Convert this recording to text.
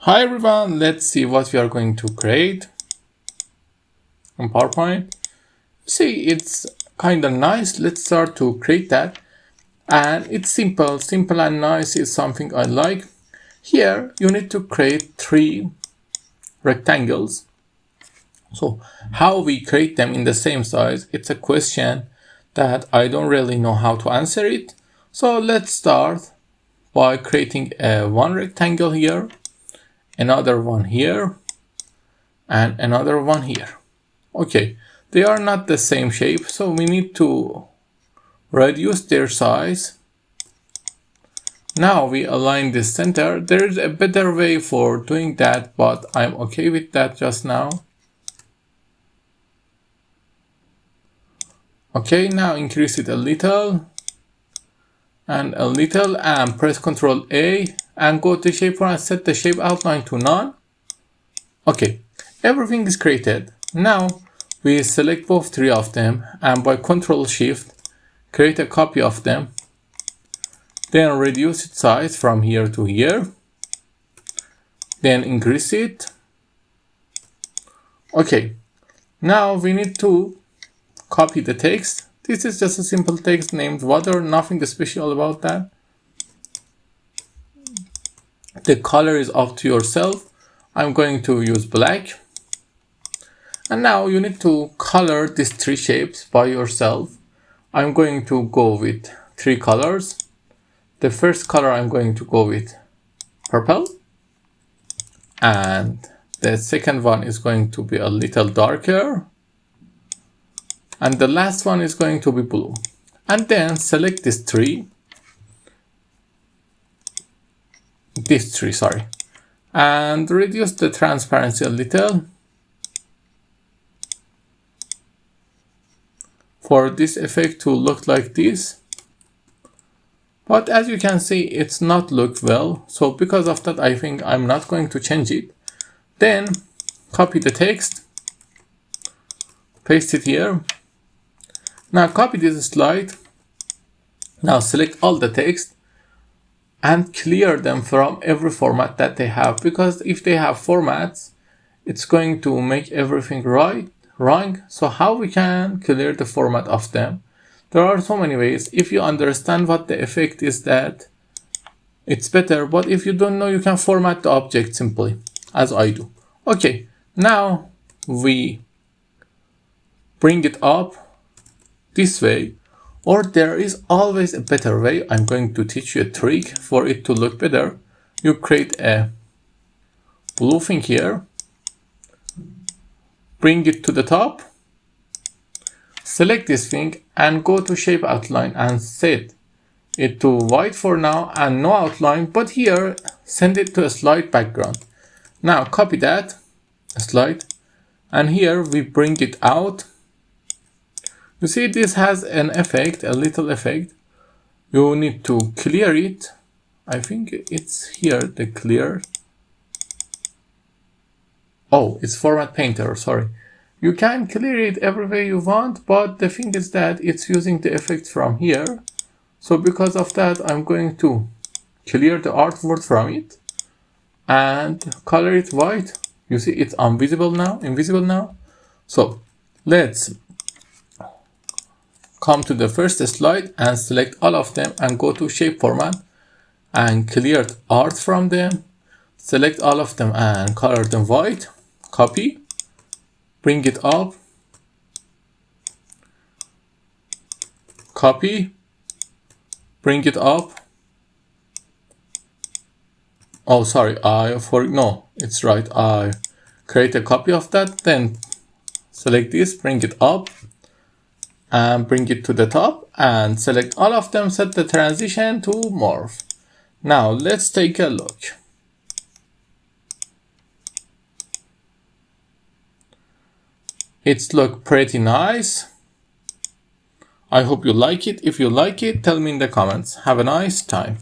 Hi everyone, let's see what we are going to create in PowerPoint. See, it's kind of nice. Let's start to create that. And it's simple and nice is something I like. Here, you need to create 3 rectangles. So how we create them in the same size, it's a question that I don't really know how to answer it. So let's start by creating one rectangle here, another one here, and another one here. Okay, they are not the same shape, so we need to reduce their size. Now we align the center. There is a better way for doing that, but I'm okay with that just now. Okay, now increase it a little and a little, and press Ctrl A and go to shape and set the shape outline to none. Okay, everything is created. Now we select both 3 of them and by Ctrl Shift create a copy of them. Then reduce its size from here to here. Then increase it. Okay, now we need to copy the text. This is just a simple text named water, nothing special about that. The color is up to yourself. I'm going to use black. And now you need to color these 3 shapes by yourself. I'm going to go with 3 colors. The first color I'm going to go with purple. And the second one is going to be a little darker. And the last one is going to be blue. And then select these 3. These 3, sorry. And reduce the transparency a little. For this effect to look like this. But as you can see, it's not look well. So because of that, I think I'm not going to change it. Then copy the text. Paste it here. Now copy this slide. Now select all the text and clear them from every format that they have. Because if they have formats, it's going to make everything wrong. So how we can clear the format of them? There are so many ways. If you understand what the effect is, that it's better. But if you don't know, you can format the object simply, as I do. Okay, now we bring it up this way, or there is always a better way. I'm going to teach you a trick for it to look better. You create a blue thing here, bring it to the top, select this thing and go to shape outline and set it to white for now and no outline, but here send it to a slide background. Now copy that slide and here we bring it out. You see this has an effect, a little effect. You need to clear it. I think it's here, the clear. Oh, it's Format Painter, sorry. You can clear it every way you want, but the thing is that it's using the effect from here. So because of that, I'm going to clear the artwork from it and color it white. You see it's invisible now. So let's come to the first slide and select all of them and go to shape format and clear the art from them. Select all of them and color them white. Copy. Bring it up. Copy. Bring it up. Oh, sorry. No, it's right. I create a copy of that. Then select this, bring it up and bring it to the top and select all of them. Set the transition to morph. Now let's take a look. It's look pretty nice. I hope you like it. If you like it, tell me in the comments. Have a nice time.